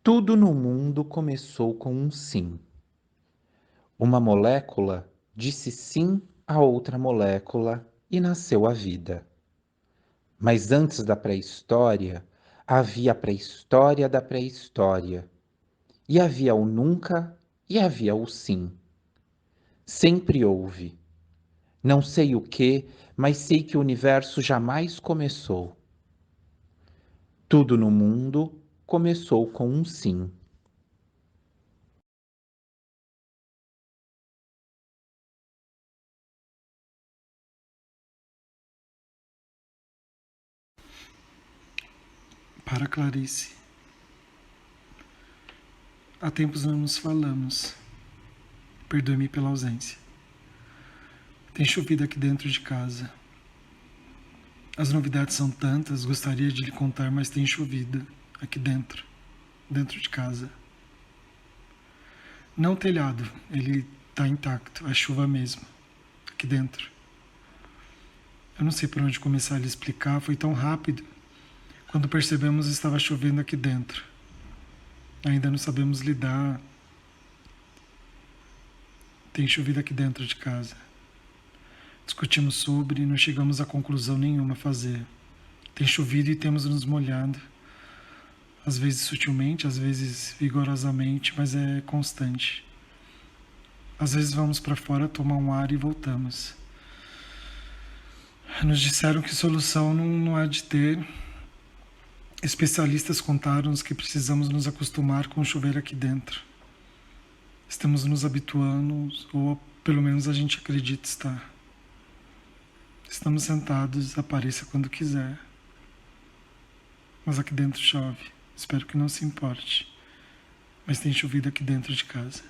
Tudo no mundo começou com um sim. Uma molécula disse sim a outra molécula e nasceu a vida. Mas antes da pré-história, havia a pré-história da pré-história. E havia o nunca e havia o sim. Sempre houve. Não sei o que, mas sei que o universo jamais começou. Tudo no mundo começou com um sim. Para Clarice. Há tempos não nos falamos. Perdoe-me pela ausência. Tem chovido aqui dentro de casa. As novidades são tantas, gostaria de lhe contar, mas tem chovido aqui dentro de casa. Não o telhado, ele está intacto, é chuva mesmo, aqui dentro. Eu não sei por onde começar a lhe explicar, foi tão rápido. Quando percebemos, estava chovendo aqui dentro. Ainda não sabemos lidar. Tem chovido aqui dentro de casa. Discutimos sobre e não chegamos a conclusão nenhuma a fazer. Tem chovido e temos nos molhado. Às vezes sutilmente, às vezes vigorosamente, mas é constante. Às vezes vamos para fora tomar um ar e voltamos. Nos disseram que solução não há de ter. Especialistas contaram-nos que precisamos nos acostumar com o chover aqui dentro. Estamos nos habituando, ou pelo menos a gente acredita estar. Estamos sentados, apareça quando quiser. Mas aqui dentro chove. Espero que não se importe. Mas tem chovido aqui dentro de casa.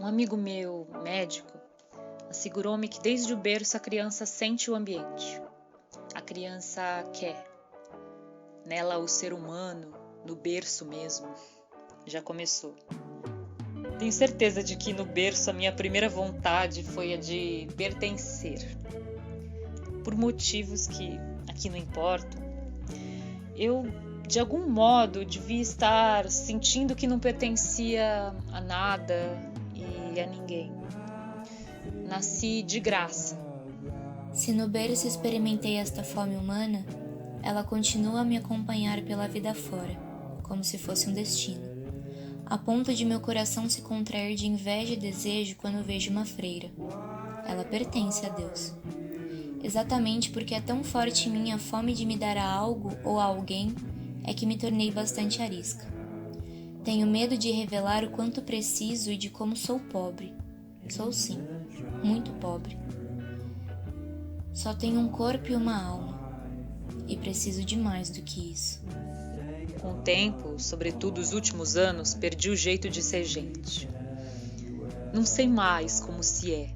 amigo meu, médico, assegurou-me que desde o berço a criança sente o ambiente. A criança quer. Nela o ser humano, no berço mesmo, já começou. Tenho certeza de que no berço a minha primeira vontade foi a de pertencer. Por motivos que aqui não importam, eu, de algum modo, devia estar sentindo que não pertencia a nada e a ninguém. Nasci de graça. Se no berço experimentei esta fome humana, ela continua a me acompanhar pela vida fora, como se fosse um destino, a ponto de meu coração se contrair de inveja e desejo quando vejo uma freira. Ela pertence a Deus. Exatamente porque é tão forte em mim a fome de me dar a algo ou a alguém, é que me tornei bastante arisca. Tenho medo de revelar o quanto preciso e de como sou pobre. Sou sim, muito pobre. Só tenho um corpo e uma alma, e preciso de mais do que isso. Com o tempo, sobretudo os últimos anos, perdi o jeito de ser gente. Não sei mais como se é.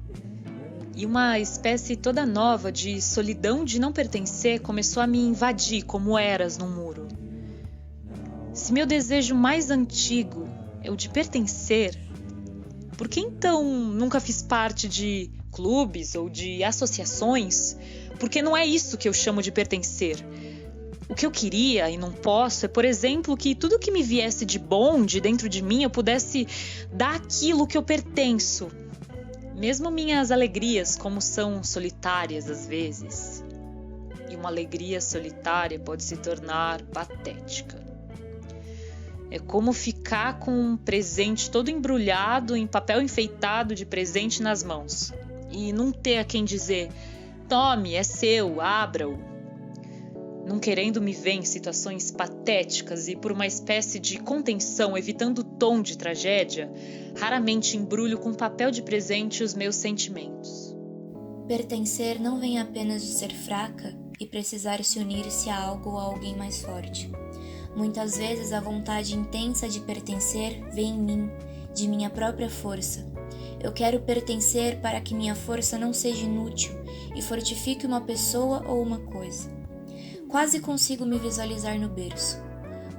E uma espécie toda nova de solidão de não pertencer começou a me invadir como eras num muro. Se meu desejo mais antigo é o de pertencer, por que então nunca fiz parte de clubes ou de associações? Porque não é isso que eu chamo de pertencer. O que eu queria e não posso é, por exemplo, que tudo que me viesse de bom de dentro de mim eu pudesse dar aquilo que eu pertenço. Mesmo minhas alegrias, como são solitárias às vezes. E uma alegria solitária pode se tornar patética. É como ficar com um presente todo embrulhado em papel enfeitado de presente nas mãos. E não ter a quem dizer, tome, é seu, abra-o. Não querendo me ver em situações patéticas e por uma espécie de contenção, evitando o tom de tragédia, raramente embrulho com papel de presente os meus sentimentos. Pertencer não vem apenas de ser fraca e precisar se unir-se a algo ou a alguém mais forte. Muitas vezes a vontade intensa de pertencer vem em mim, de minha própria força. Eu quero pertencer para que minha força não seja inútil e fortifique uma pessoa ou uma coisa. Quase consigo me visualizar no berço.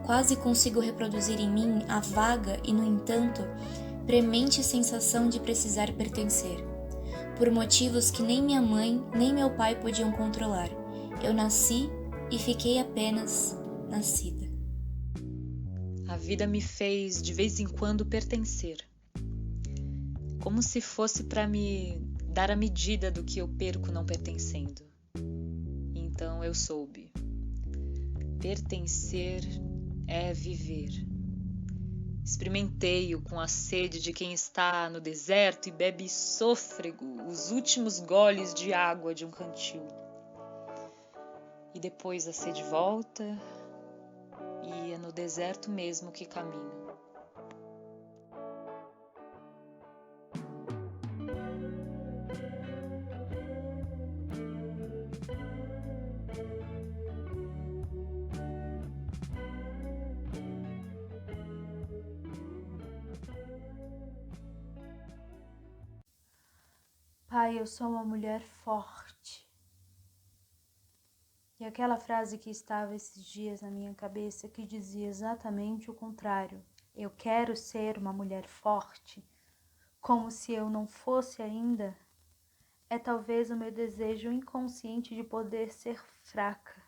Quase consigo reproduzir em mim a vaga e, no entanto, premente sensação de precisar pertencer. Por motivos que nem minha mãe nem meu pai podiam controlar. Eu nasci e fiquei apenas nascida. A vida me fez de vez em quando pertencer. Como se fosse para me dar a medida do que eu perco não pertencendo. Então eu soube. Pertencer é viver. Experimentei-o com a sede de quem está no deserto e bebe sôfrego os últimos goles de água de um cantil. E depois a sede volta e é no deserto mesmo que caminho. Pai, eu sou uma mulher forte. E aquela frase que estava esses dias na minha cabeça que dizia exatamente o contrário. Eu quero ser uma mulher forte, como se eu não fosse ainda, é talvez o meu desejo inconsciente de poder ser fraca.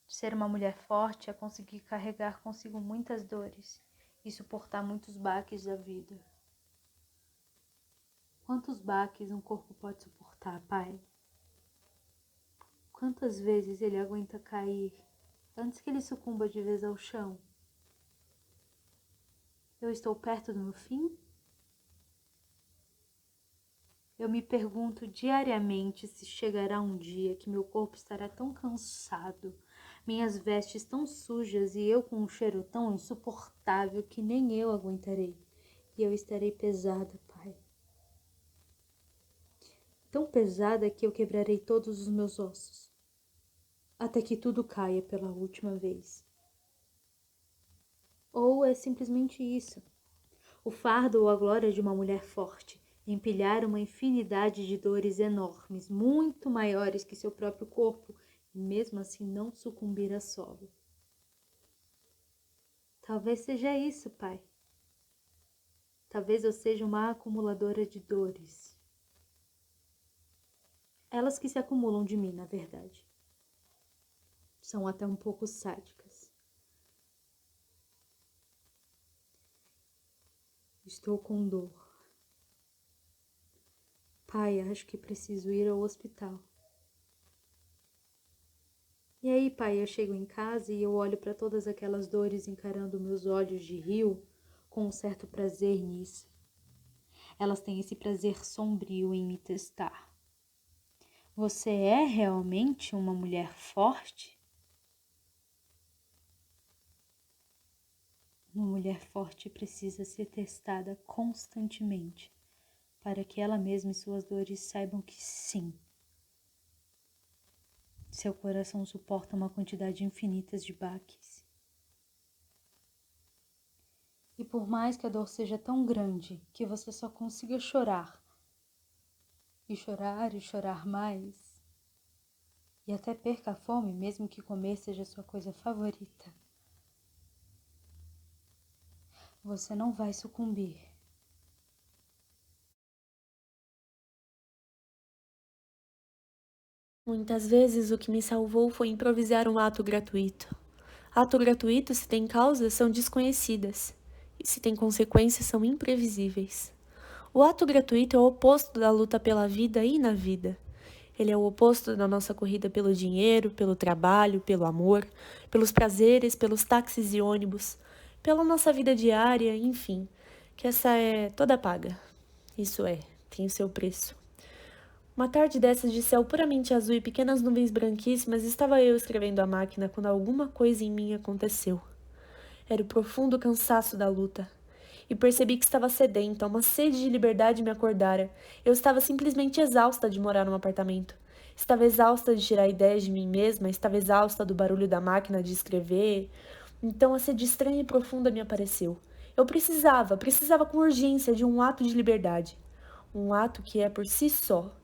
Ser uma mulher forte é conseguir carregar consigo muitas dores e suportar muitos baques da vida. Quantos baques um corpo pode suportar, Pai? Quantas vezes ele aguenta cair antes que ele sucumba de vez ao chão? Eu estou perto do meu fim? Eu me pergunto diariamente se chegará um dia que meu corpo estará tão cansado, minhas vestes tão sujas e eu com um cheiro tão insuportável que nem eu aguentarei. E eu estarei pesada, Pai. Tão pesada que eu quebrarei todos os meus ossos, até que tudo caia pela última vez. Ou é simplesmente isso. O fardo ou a glória de uma mulher forte, empilhar uma infinidade de dores enormes, muito maiores que seu próprio corpo, e mesmo assim não sucumbir a solo. Talvez seja isso, pai. Talvez eu seja uma acumuladora de dores. Elas que se acumulam de mim, na verdade. São até um pouco sádicas. Estou com dor. Pai, acho que preciso ir ao hospital. E aí, pai, eu chego em casa e eu olho para todas aquelas dores encarando meus olhos de rio com um certo prazer nisso. Elas têm esse prazer sombrio em me testar. Você é realmente uma mulher forte? Uma mulher forte precisa ser testada constantemente para que ela mesma e suas dores saibam que sim. Seu coração suporta uma quantidade infinita de baques. E por mais que a dor seja tão grande que você só consiga chorar, e chorar mais, e até perca a fome, mesmo que comer seja sua coisa favorita, você não vai sucumbir. Muitas vezes o que me salvou foi improvisar um ato gratuito. Ato gratuito, se tem causas, são desconhecidas. E se tem consequências, são imprevisíveis. O ato gratuito é o oposto da luta pela vida e na vida. Ele é o oposto da nossa corrida pelo dinheiro, pelo trabalho, pelo amor, pelos prazeres, pelos táxis e ônibus, pela nossa vida diária, enfim, que essa é toda paga. Isso é, tem o seu preço. Uma tarde dessas de céu puramente azul e pequenas nuvens branquíssimas, estava eu escrevendo à máquina quando alguma coisa em mim aconteceu. Era o profundo cansaço da luta. E percebi que estava sedenta, uma sede de liberdade me acordara. Eu estava simplesmente exausta de morar num apartamento. Estava exausta de tirar ideias de mim mesma, estava exausta do barulho da máquina de escrever. Então a sede estranha e profunda me apareceu. Eu precisava com urgência de um ato de liberdade. Um ato que é por si só.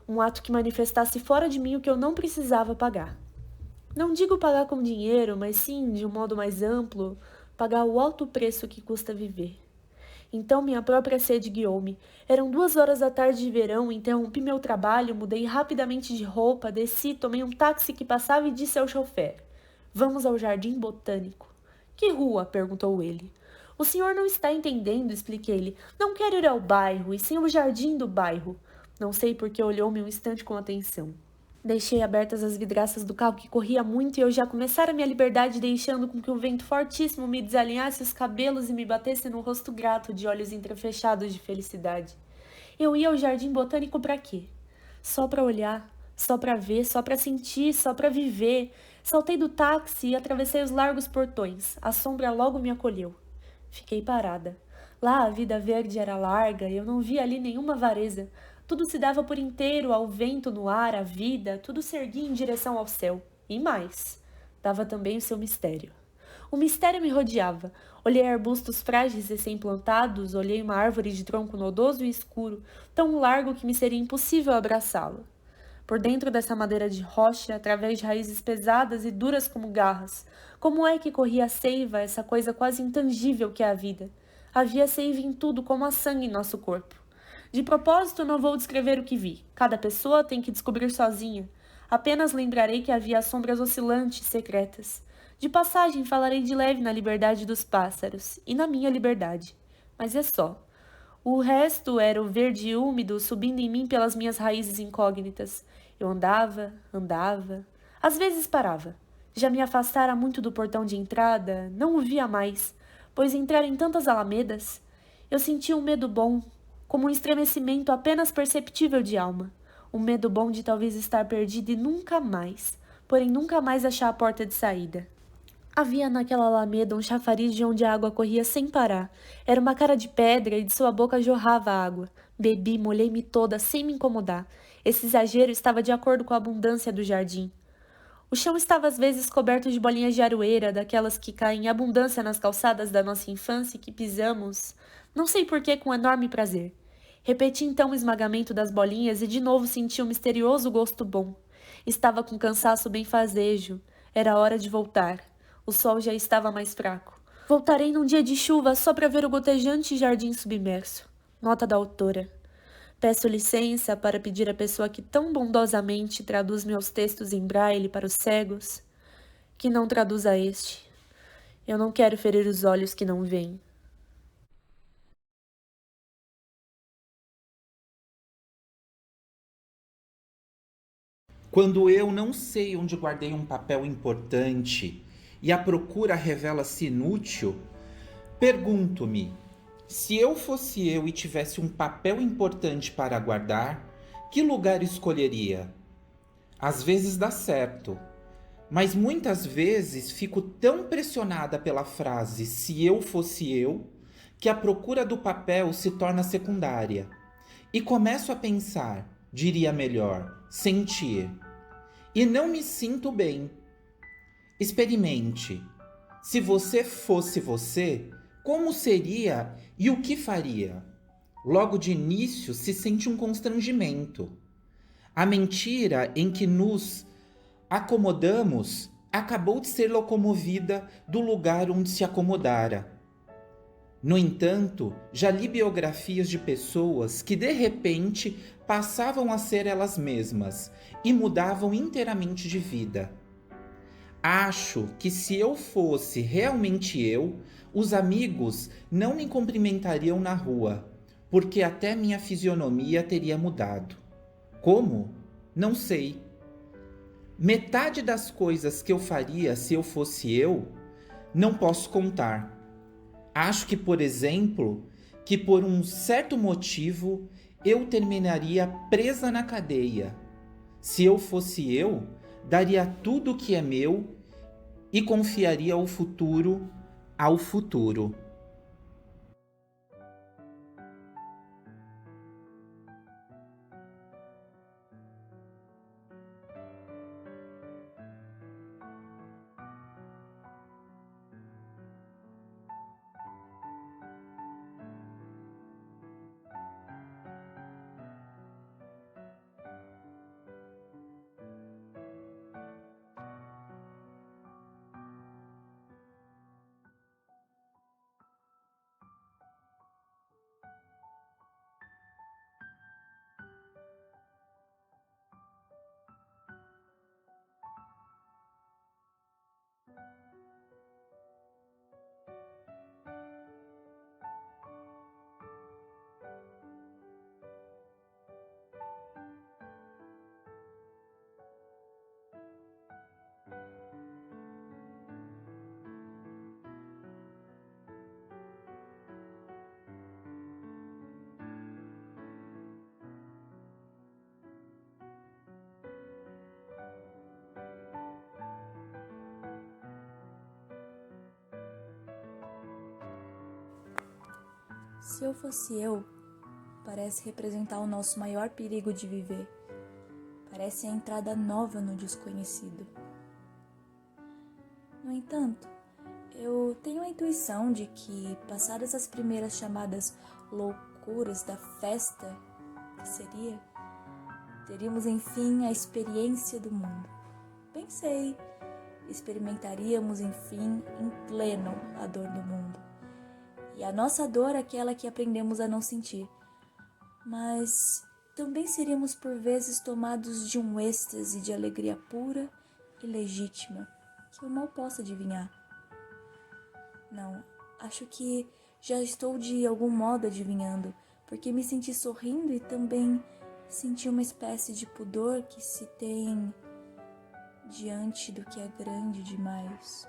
Um ato que manifestasse fora de mim o que eu não precisava pagar. Não digo pagar com dinheiro, mas sim, de um modo mais amplo, pagar o alto preço que custa viver. Então minha própria sede guiou-me. Eram 2 horas da tarde de verão, interrompi meu trabalho, mudei rapidamente de roupa, desci, tomei um táxi que passava e disse ao chofer: "Vamos ao Jardim Botânico." "Que rua?" perguntou ele. "O senhor não está entendendo", expliquei-lhe. "Não quero ir ao bairro, e sim ao jardim do bairro." Não sei porque olhou-me um instante com atenção. Deixei abertas as vidraças do carro que corria muito e eu já começara minha liberdade deixando com que um vento fortíssimo me desalinhasse os cabelos e me batesse no rosto grato de olhos entrefechados de felicidade. Eu ia ao Jardim Botânico para quê? Só para olhar, só para ver, só para sentir, só para viver. Saltei do táxi e atravessei os largos portões. A sombra logo me acolheu. Fiquei parada. Lá a vida verde era larga e eu não via ali nenhuma vareza. Tudo se dava por inteiro ao vento no ar, à vida, tudo se erguia em direção ao céu. E mais, dava também o seu mistério. O mistério me rodeava. Olhei arbustos frágeis recém-plantados, olhei uma árvore de tronco nodoso e escuro, tão largo que me seria impossível abraçá-lo. Por dentro dessa madeira de rocha, através de raízes pesadas e duras como garras, como é que corria a seiva, essa coisa quase intangível que é a vida? Havia seiva em tudo, como a sangue em nosso corpo. De propósito, não vou descrever o que vi. Cada pessoa tem que descobrir sozinha. Apenas lembrarei que havia sombras oscilantes, secretas. De passagem, falarei de leve na liberdade dos pássaros e na minha liberdade. Mas é só. O resto era o verde úmido subindo em mim pelas minhas raízes incógnitas. Eu andava. Às vezes parava. Já me afastara muito do portão de entrada, não o via mais, pois entrar em tantas alamedas. Eu sentia um medo bom, como um estremecimento apenas perceptível de alma. Um medo bom de talvez estar perdido e nunca mais, porém nunca mais achar a porta de saída. Havia naquela alameda um chafariz de onde a água corria sem parar. Era uma cara de pedra e de sua boca jorrava água. Bebi, molhei-me toda, sem me incomodar. Esse exagero estava de acordo com a abundância do jardim. O chão estava às vezes coberto de bolinhas de aroeira, daquelas que caem em abundância nas calçadas da nossa infância e que pisamos, Não sei por que com enorme prazer. Repeti então o esmagamento das bolinhas e de novo senti um misterioso gosto bom. Estava com cansaço benfazejo. Era hora de voltar. O sol já estava mais fraco. Voltarei num dia de chuva só para ver o gotejante jardim submerso. Nota da autora. Peço licença para pedir à pessoa que tão bondosamente traduz meus textos em braille para os cegos, que não traduza este. Eu não quero ferir os olhos que não veem. Quando eu não sei onde guardei um papel importante e a procura revela-se inútil, pergunto-me: se eu fosse eu e tivesse um papel importante para guardar, que lugar escolheria? Às vezes dá certo, mas muitas vezes fico tão pressionada pela frase "se eu fosse eu", que a procura do papel se torna secundária. E começo a pensar, diria melhor, sentir. E não me sinto bem. Experimente. Se você fosse você, como seria e o que faria? Logo de início se sente um constrangimento. A mentira em que nos acomodamos acabou de ser locomovida do lugar onde se acomodara. No entanto, já li biografias de pessoas que de repente passavam a ser elas mesmas e mudavam inteiramente de vida. Acho que se eu fosse realmente eu, os amigos não me cumprimentariam na rua, porque até minha fisionomia teria mudado. Como? Não sei. Metade das coisas que eu faria se eu fosse eu, não posso contar. Acho que, por exemplo, que por um certo motivo eu terminaria presa na cadeia. Se eu fosse eu, daria tudo o que é meu e confiaria o futuro ao futuro. Se eu fosse eu, parece representar o nosso maior perigo de viver. Parece a entrada nova no desconhecido. No entanto, eu tenho a intuição de que, passadas as primeiras chamadas loucuras da festa, que seria, teríamos enfim a experiência do mundo. Pensei, experimentaríamos enfim em pleno a dor do mundo. E a nossa dor é aquela que aprendemos a não sentir. Mas também seríamos por vezes tomados de um êxtase de alegria pura e legítima, que eu mal posso adivinhar. Não, acho que já estou de algum modo adivinhando, porque me senti sorrindo e também senti uma espécie de pudor que se tem diante do que é grande demais.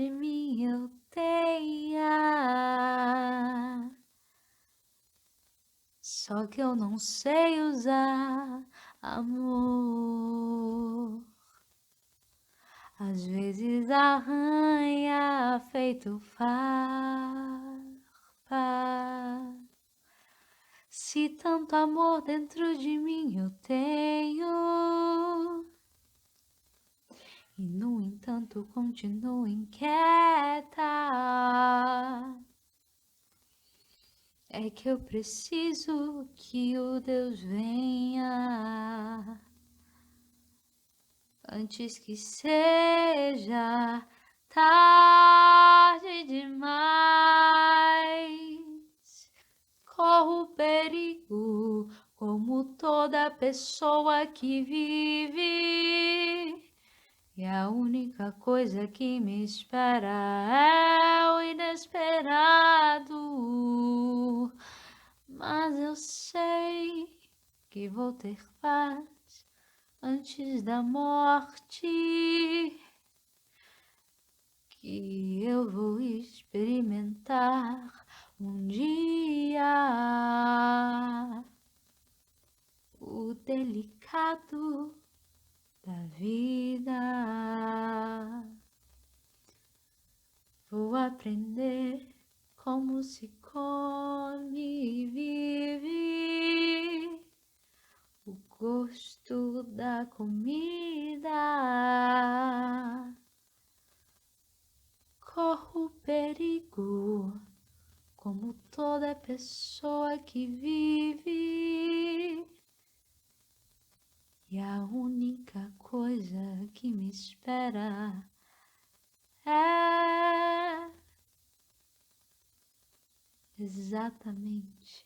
de mim eu tenha. Só que eu não sei usar amor. Às vezes arranha feito farpa. Se tanto amor dentro de mim eu tenho, e no entanto continuo inquieta, é que eu preciso que o Deus venha antes que seja tarde demais. Corro perigo como toda pessoa que vive, e a única coisa que me espera é o inesperado. Mas eu sei que vou ter paz antes da morte, que eu vou experimentar um dia o delicado da vida. Vou aprender como se come e vive, o gosto da comida. Corro perigo como toda pessoa que vive, e a única coisa que me espera é exatamente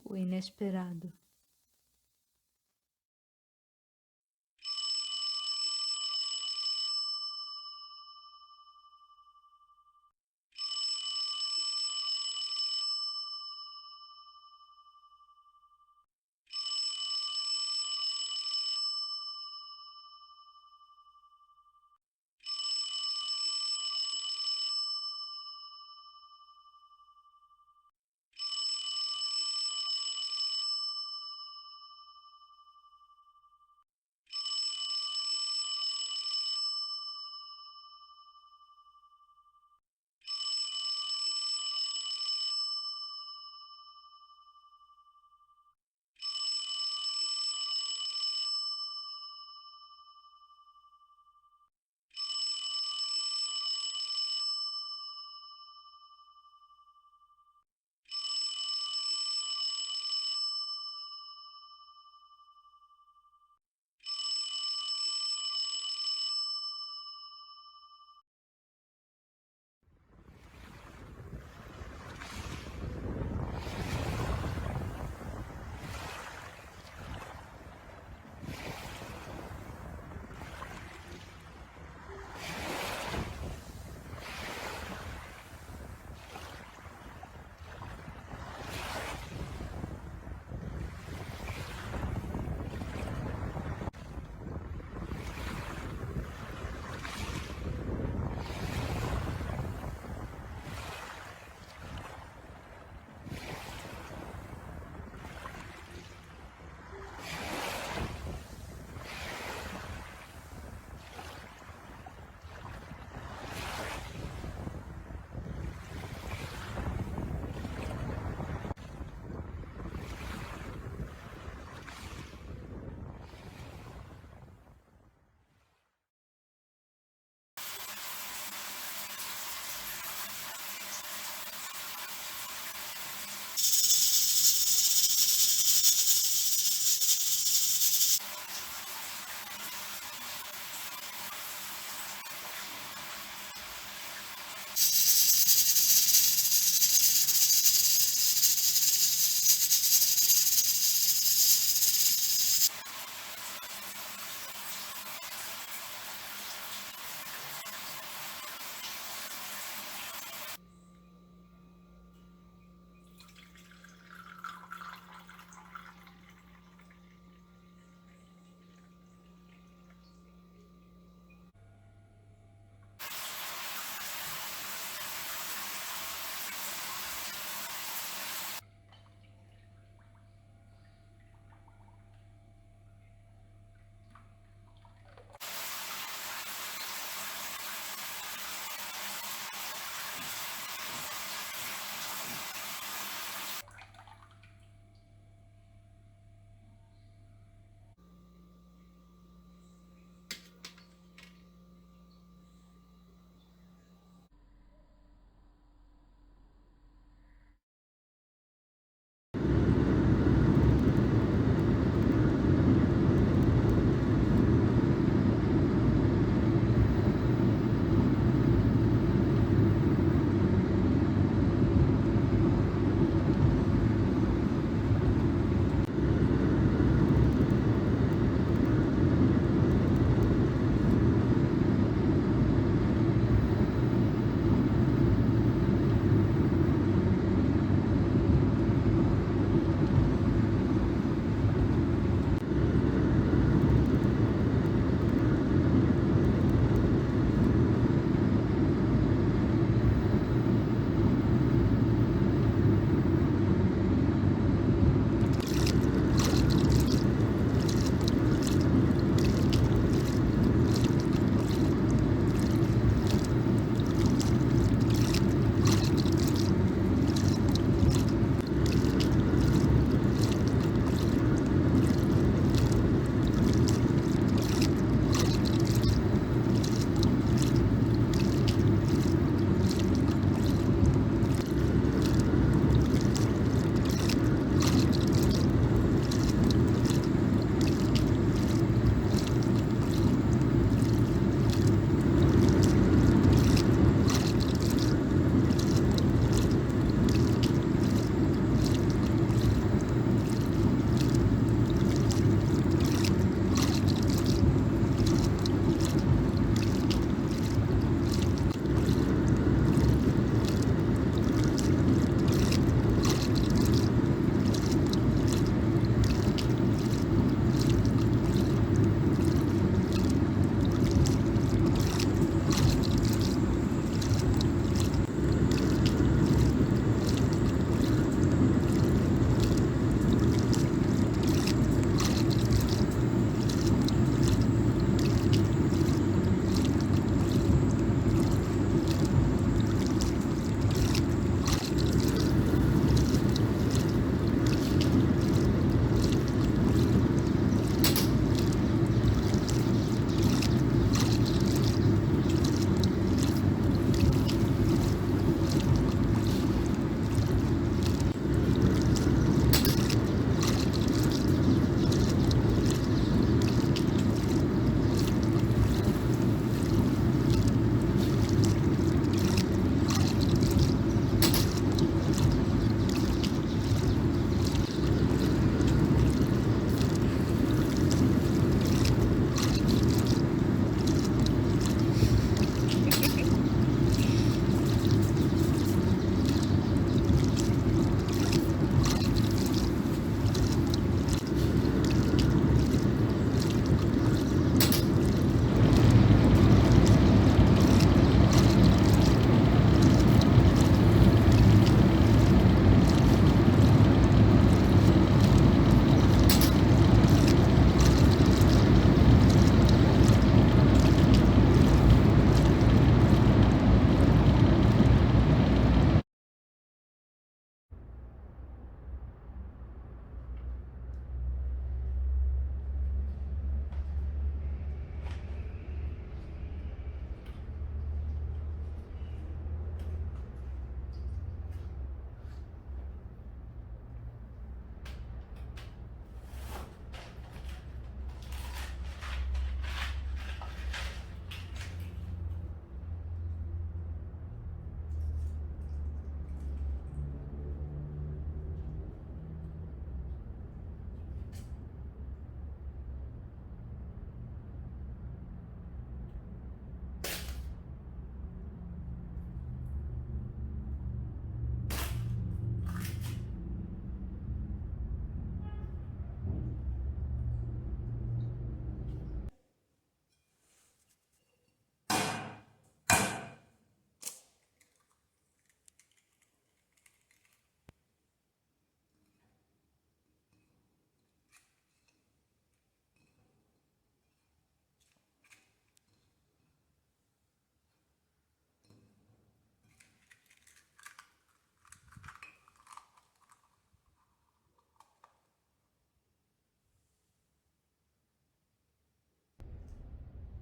o inesperado.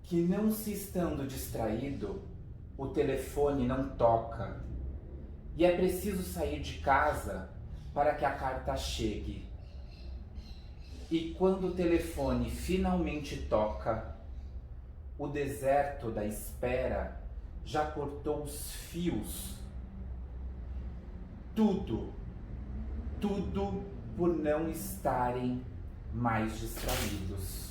que não se estando distraído, o telefone não toca e é preciso sair de casa para que a carta chegue. E quando o telefone finalmente toca, o deserto da espera já cortou os fios. Tudo por não estarem mais distraídos.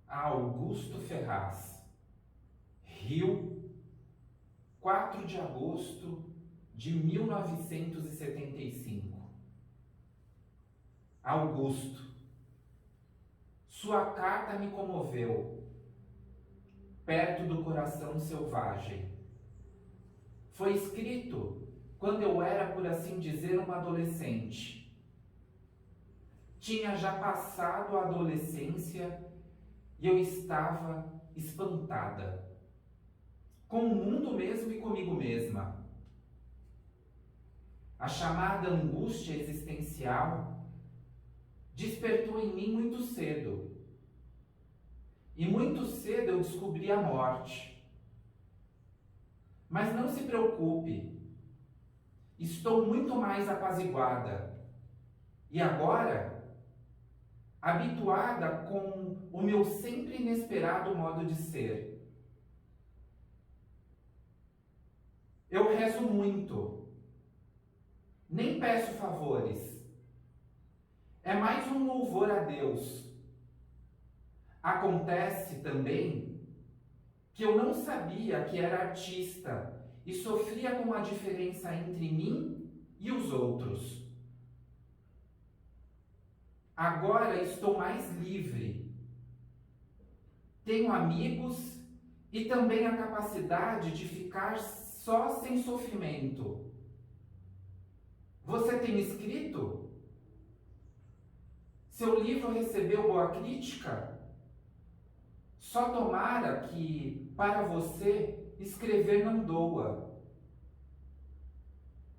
Augusto Ferraz, Rio, 4 de agosto de 1975. Augusto, sua carta me comoveu, perto do coração selvagem. Foi escrito quando eu era, por assim dizer, uma adolescente. Tinha já passado a adolescência e eu estava espantada, com o mundo mesmo e comigo mesma. A chamada angústia existencial despertou em mim muito cedo. E muito cedo eu descobri a morte. Mas não se preocupe, estou muito mais apaziguada. E agora, habituada com o meu sempre inesperado modo de ser. Eu rezo muito, nem peço favores. É mais um louvor a Deus. Acontece também que eu não sabia que era artista e sofria com a diferença entre mim e os outros. Agora estou mais livre. Tenho amigos e também a capacidade de ficar só sem sofrimento. Você tem escrito? Seu livro recebeu boa crítica? Só tomara que, para você, escrever não doa.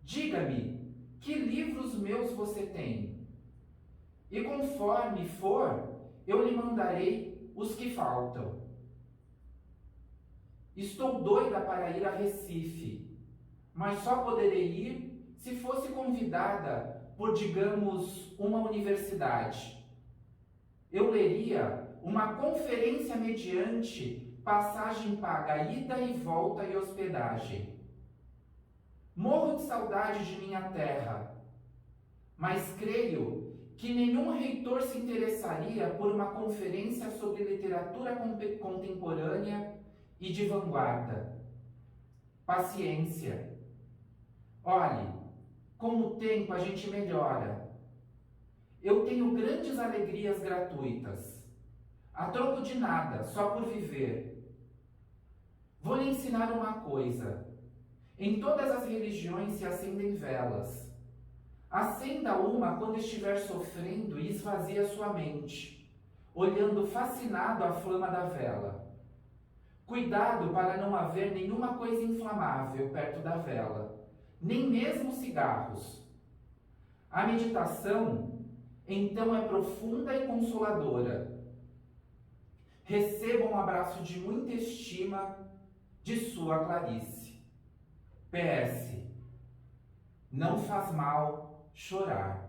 Diga-me, que livros meus você tem? E conforme for, eu lhe mandarei os que faltam. Estou doida para ir a Recife, mas só poderei ir se fosse convidada por, digamos, uma universidade. Eu leria uma conferência mediante passagem paga ida e volta e hospedagem. Morro de saudade de minha terra, mas creio que nenhum reitor se interessaria por uma conferência sobre literatura contemporânea e de vanguarda. Paciência. Olhe, com o tempo a gente melhora. Eu tenho grandes alegrias gratuitas, a troco de nada, só por viver. Vou lhe ensinar uma coisa. Em todas as religiões se acendem velas. Acenda uma quando estiver sofrendo e esvazie a sua mente, olhando fascinado a flama da vela. Cuidado para não haver nenhuma coisa inflamável perto da vela, nem mesmo cigarros. A meditação, então, é profunda e consoladora. Receba um abraço de muita estima de sua Clarice. PS. Não faz mal chorar.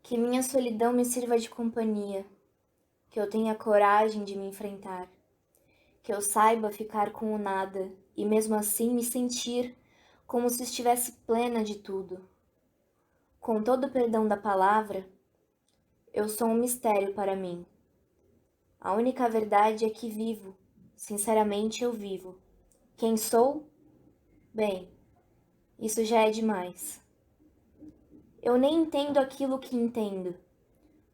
Que minha solidão me sirva de companhia, que eu tenha coragem de me enfrentar, que eu saiba ficar com o nada e mesmo assim me sentir como se estivesse plena de tudo. Com todo o perdão da palavra, eu sou um mistério para mim. A única verdade é que vivo, sinceramente eu vivo. Quem sou? Bem, isso já é demais. Eu nem entendo aquilo que entendo,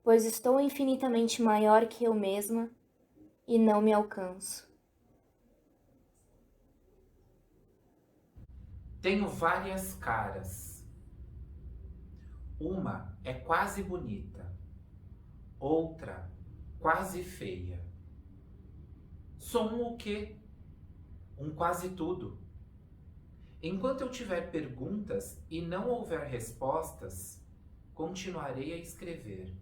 pois estou infinitamente maior que eu mesma e não me alcanço. Tenho várias caras. Uma é quase bonita, outra quase feia. Sou um o quê? Um quase tudo. Enquanto eu tiver perguntas e não houver respostas, continuarei a escrever.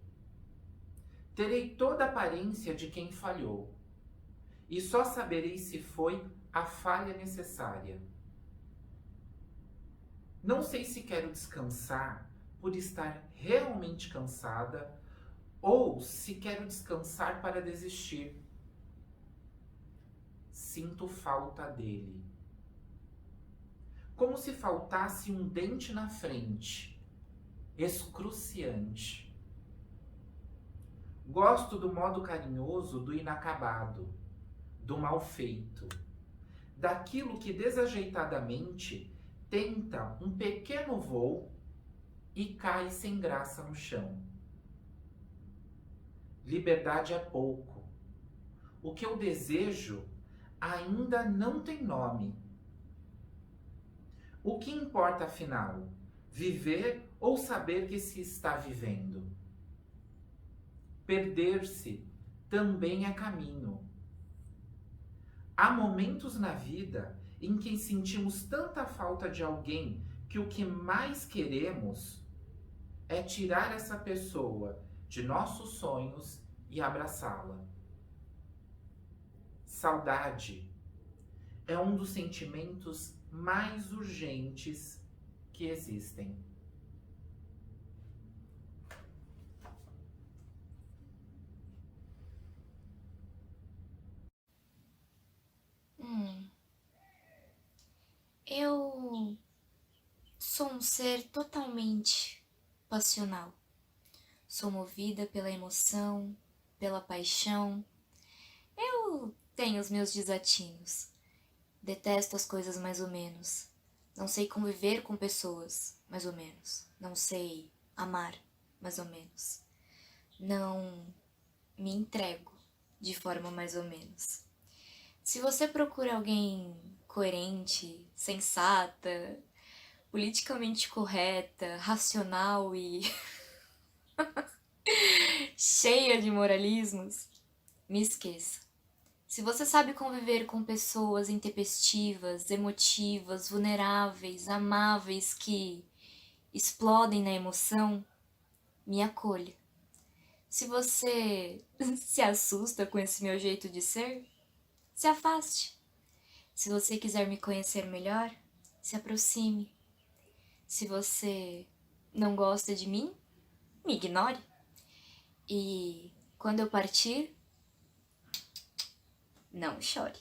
Terei toda a aparência de quem falhou, e só saberei se foi a falha necessária. Não sei se quero descansar por estar realmente cansada ou se quero descansar para desistir. Sinto falta dele. Como se faltasse um dente na frente, excruciante. Gosto do modo carinhoso do inacabado, do mal feito, daquilo que desajeitadamente tenta um pequeno voo e cai sem graça no chão. Liberdade é pouco. O que eu desejo ainda não tem nome. O que importa, afinal? Viver ou saber que se está vivendo? Perder-se também é caminho. Há momentos na vida em que sentimos tanta falta de alguém que o que mais queremos é tirar essa pessoa de nossos sonhos e abraçá-la. Saudade é um dos sentimentos mais urgentes que existem. Eu sou um ser totalmente passional. Sou movida pela emoção, pela paixão. Eu tenho os meus desatinos. Detesto as coisas mais ou menos. Não sei conviver com pessoas, mais ou menos. Não sei amar, mais ou menos. Não me entrego de forma mais ou menos. Se você procura alguém coerente, sensata, politicamente correta, racional e cheia de moralismos, me esqueça. Se você sabe conviver com pessoas intempestivas, emotivas, vulneráveis, amáveis que explodem na emoção, me acolha. Se você se assusta com esse meu jeito de ser, se afaste. Se você quiser me conhecer melhor, se aproxime. Se você não gosta de mim, me ignore. E quando eu partir, não chore.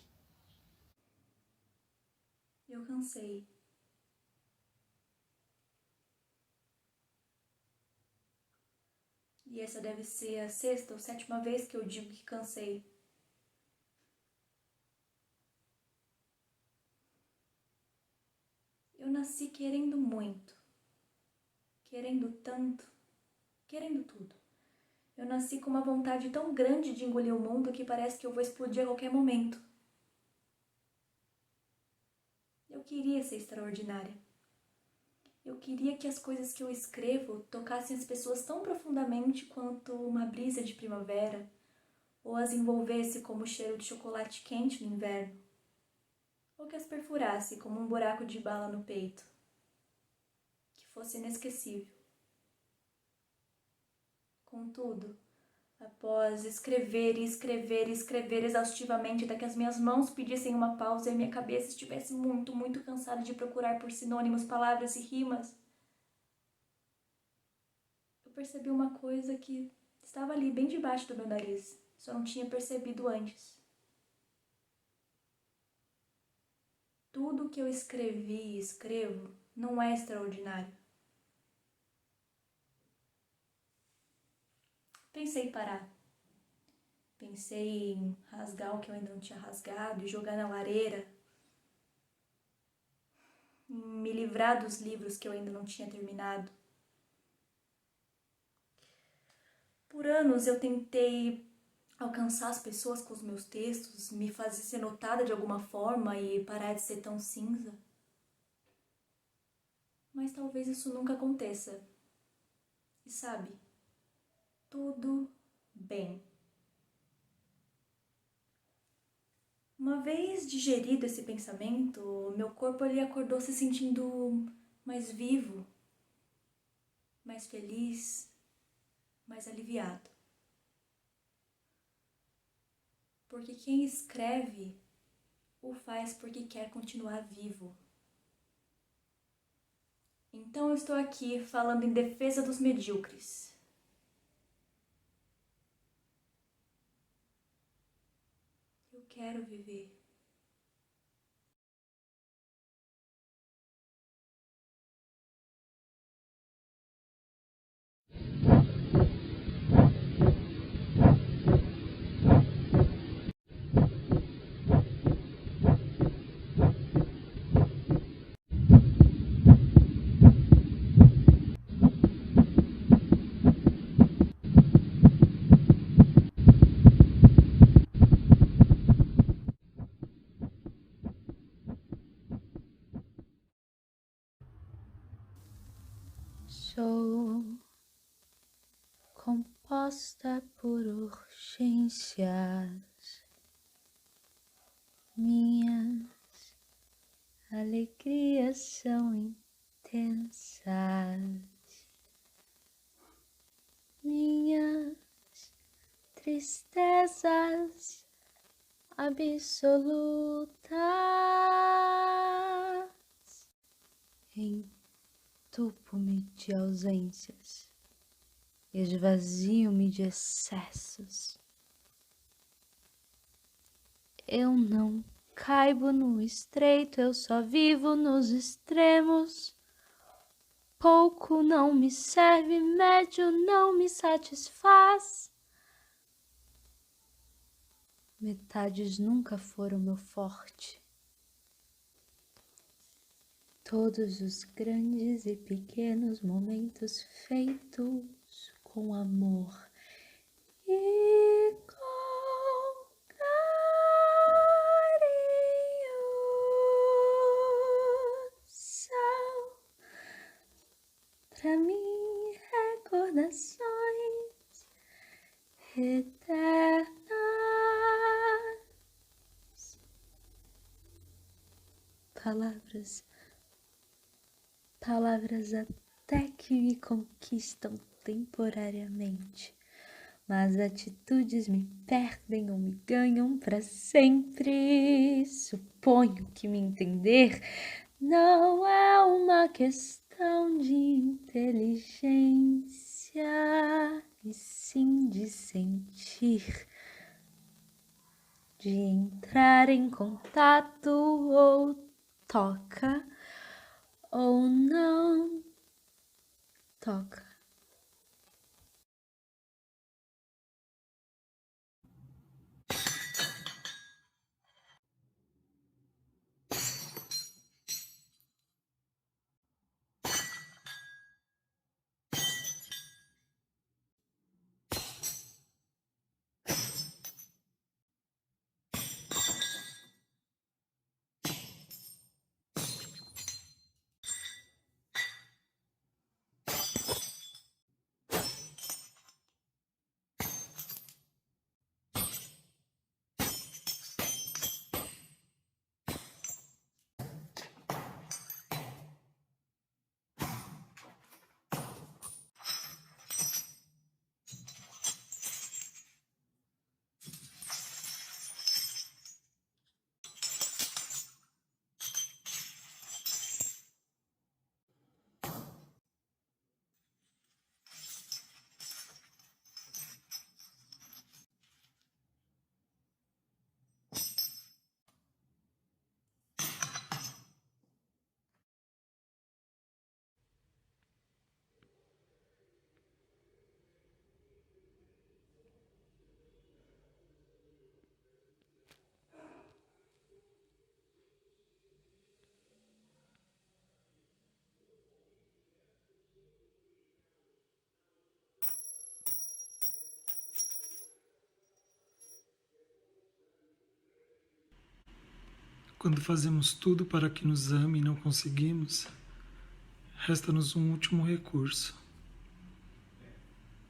Eu cansei. E essa deve ser a 6ª ou 7ª vez que eu digo que cansei. Eu nasci querendo muito, querendo tanto, querendo tudo. Eu nasci com uma vontade tão grande de engolir o mundo que parece que eu vou explodir a qualquer momento. Eu queria ser extraordinária. Eu queria que as coisas que eu escrevo tocassem as pessoas tão profundamente quanto uma brisa de primavera, ou as envolvesse como o cheiro de chocolate quente no inverno, ou que as perfurasse como um buraco de bala no peito, que fosse inesquecível. Contudo, após escrever e escrever e escrever exaustivamente até que as minhas mãos pedissem uma pausa e a minha cabeça estivesse muito, muito cansada de procurar por sinônimos, palavras e rimas, eu percebi uma coisa que estava ali bem debaixo do meu nariz, só não tinha percebido antes. Tudo que eu escrevi e escrevo não é extraordinário. Pensei em parar. Pensei em rasgar o que eu ainda não tinha rasgado e jogar na lareira. Em me livrar dos livros que eu ainda não tinha terminado. Por anos eu tentei alcançar as pessoas com os meus textos, me fazer ser notada de alguma forma e parar de ser tão cinza. Mas talvez isso nunca aconteça. E sabe, tudo bem. Uma vez digerido esse pensamento, meu corpo ele acordou se sentindo mais vivo, mais feliz, mais aliviado. Porque quem escreve o faz porque quer continuar vivo. Então eu estou aqui falando em defesa dos medíocres. Eu quero viver. Sou composta por urgências. Minhas alegrias são intensas. Minhas tristezas absolutas. Entupo-me de ausências, esvazio-me de excessos. Eu não caibo no estreito, eu só vivo nos extremos. Pouco não me serve, médio não me satisfaz. Metades nunca foram meu forte. Todos os grandes e pequenos momentos feitos com amor e com carinho são pra mim recordações eternas. Palavras até que me conquistam temporariamente, mas atitudes me perdem ou me ganham para sempre. Suponho que me entender não é uma questão de inteligência, e sim de sentir, de entrar em contato ou toca ou não toca. Quando fazemos tudo para que nos ame e não conseguimos, resta-nos um último recurso: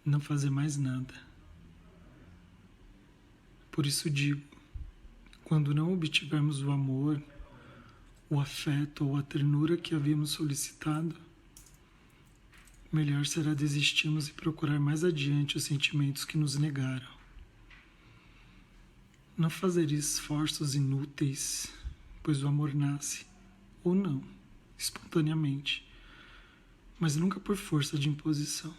não fazer mais nada. Por isso digo, quando não obtivermos o amor, o afeto ou a ternura que havíamos solicitado, melhor será desistirmos e procurar mais adiante os sentimentos que nos negaram. Não fazer esforços inúteis, pois o amor nasce, ou não, espontaneamente, mas nunca por força de imposição.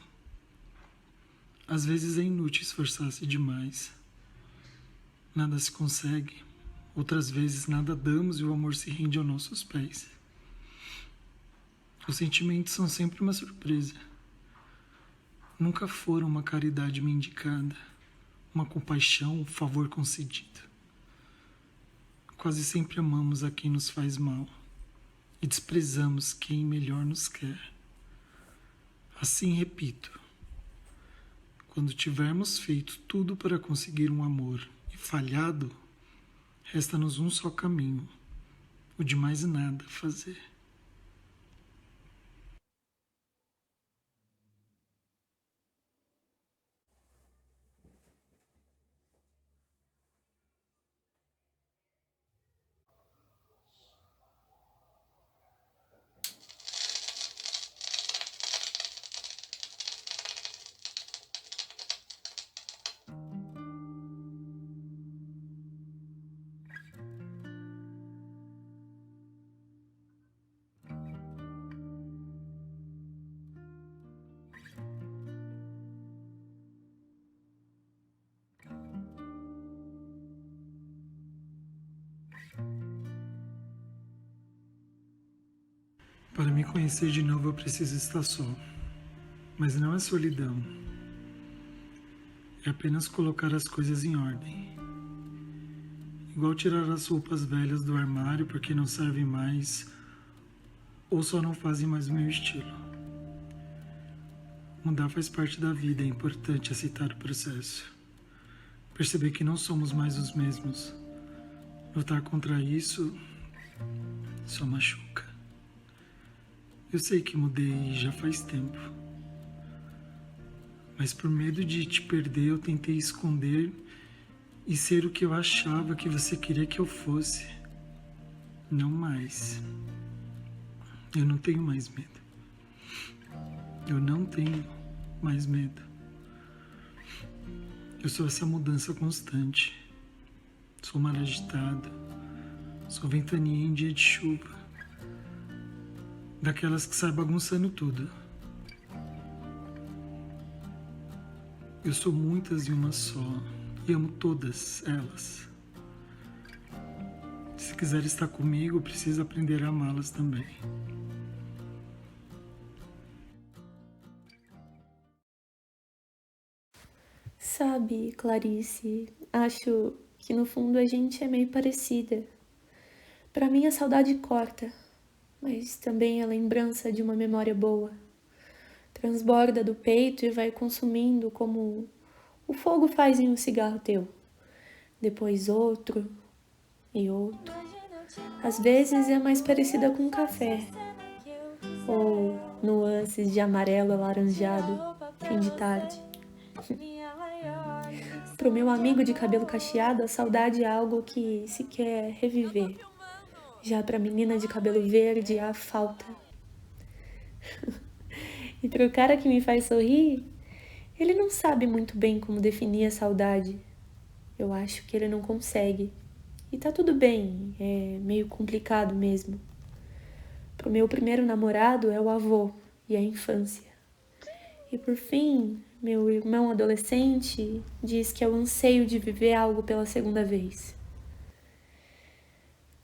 Às vezes é inútil esforçar-se demais. Nada se consegue. Outras vezes nada damos e o amor se rende aos nossos pés. Os sentimentos são sempre uma surpresa. Nunca foram uma caridade mendicada, uma compaixão, um favor concedido. Quase sempre amamos a quem nos faz mal e desprezamos quem melhor nos quer. Assim, repito, quando tivermos feito tudo para conseguir um amor e falhado, resta-nos um só caminho, o de mais nada fazer. Para me conhecer de novo, eu preciso estar só. Mas não é solidão. É apenas colocar as coisas em ordem. Igual tirar as roupas velhas do armário porque não servem mais ou só não fazem mais o meu estilo. Mudar faz parte da vida, é importante aceitar o processo. Perceber que não somos mais os mesmos. Lutar contra isso só machuca. Eu sei que mudei já faz tempo. Mas por medo de te perder, eu tentei esconder e ser o que eu achava que você queria que eu fosse. Não mais. Eu não tenho mais medo. Eu não tenho mais medo. Eu sou essa mudança constante. Sou mar agitado. Sou ventania em dia de chuva. Daquelas que sai bagunçando tudo. Eu sou muitas em uma só. E amo todas elas. Se quiser estar comigo, precisa aprender a amá-las também. Sabe, Clarice, acho que no fundo a gente é meio parecida. Pra mim a saudade corta, mas também a lembrança de uma memória boa. Transborda do peito e vai consumindo como o fogo faz em um cigarro teu. Depois outro e outro. Às vezes é mais parecida com um café, ou nuances de amarelo alaranjado, fim de tarde. Pro meu amigo de cabelo cacheado, a saudade é algo que se quer reviver. Já pra menina de cabelo verde, a falta. E pro cara que me faz sorrir, ele não sabe muito bem como definir a saudade. Eu acho que ele não consegue. E tá tudo bem, é meio complicado mesmo. Pro meu primeiro namorado é o avô e a infância. E por fim, meu irmão adolescente diz que é o anseio de viver algo pela segunda vez.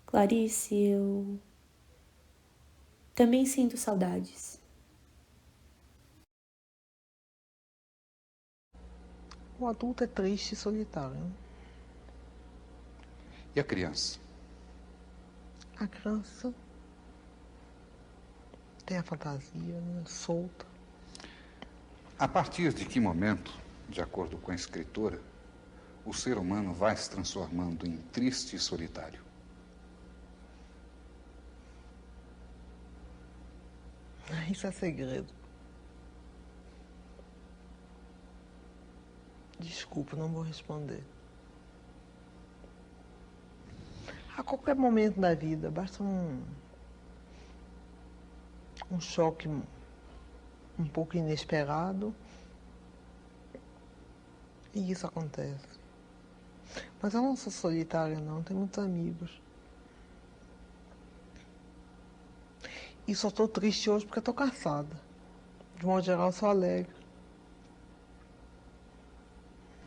Clarice, eu também sinto saudades. O adulto é triste e solitário. E a criança? A criança tem a fantasia, né, solta. A partir de que momento, de acordo com a escritora, o ser humano vai se transformando em triste e solitário? Isso é segredo. Desculpa, não vou responder. A qualquer momento da vida, basta um choque um pouco inesperado e isso acontece. Mas eu não sou solitária, não, tenho muitos amigos. E só estou triste hoje porque estou cansada. De modo geral, sou alegre.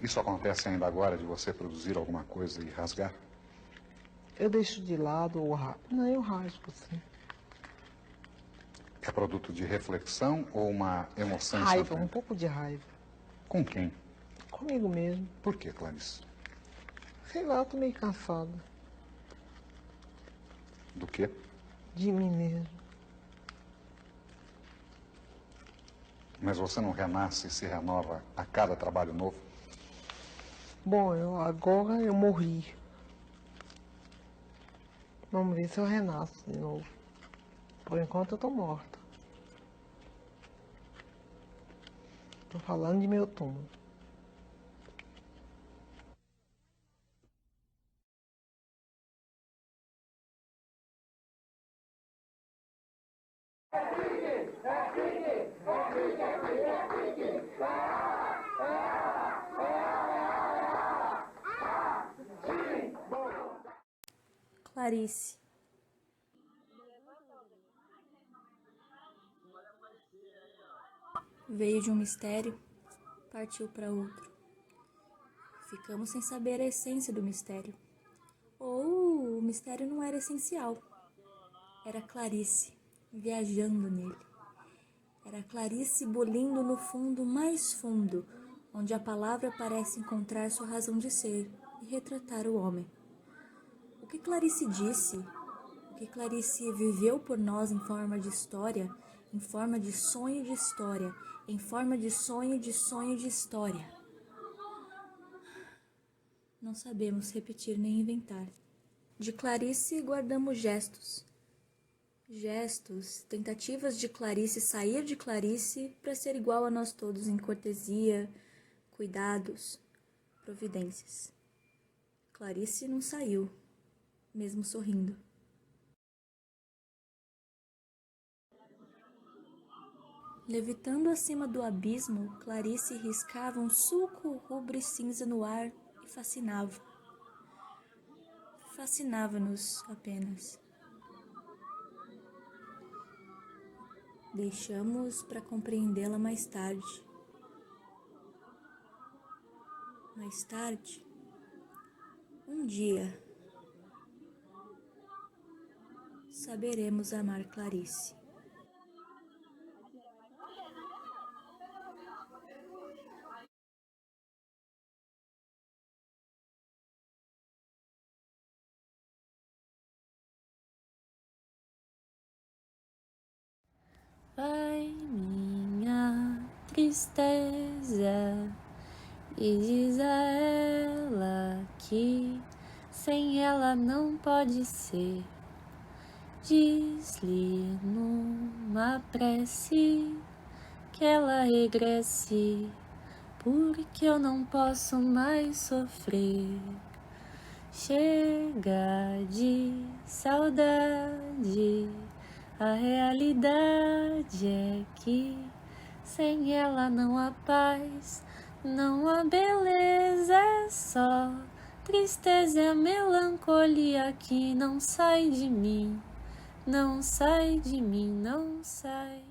Isso acontece ainda agora de você produzir alguma coisa e rasgar? Eu deixo de lado ou rasgo. Não, eu rasgo, sim. É produto de reflexão ou uma emoção Raiva, instantânea? um pouco de raiva. Com quem? Comigo mesmo. Por que, Clarice? Sei lá, eu tô meio cansada. Do quê? De mim mesmo. Mas você não renasce e se renova a cada trabalho novo? Bom, agora eu morri. Vamos ver se eu renasço de novo. Por enquanto eu tô morta. Tô falando de meu túmulo. Clarice. Veio de um mistério, partiu para outro. Ficamos sem saber a essência do mistério. Ou o mistério não era essencial. Era Clarice, viajando nele. Era Clarice bolindo no fundo mais fundo, onde a palavra parece encontrar sua razão de ser e retratar o homem. O que Clarice disse, o que Clarice viveu por nós em forma de história, em forma de sonho de história, em forma de sonho de sonho de história. Não sabemos repetir nem inventar. De Clarice guardamos gestos. Gestos, tentativas de Clarice sair de Clarice para ser igual a nós todos em cortesia, cuidados, providências. Clarice não saiu, mesmo sorrindo. Levitando acima do abismo, Clarice riscava um sulco rubro e cinza no ar e fascinava. Fascinava-nos apenas. Deixamos para compreendê-la mais tarde. Mais tarde, um dia, saberemos amar Clarice. Vai minha tristeza e diz a ela que sem ela não pode ser. Diz-lhe numa prece que ela regresse, porque eu não posso mais sofrer. Chega de saudade, a realidade é que sem ela não há paz, não há beleza, é só tristeza, é a melancolia que não sai de mim, não sai de mim, não sai.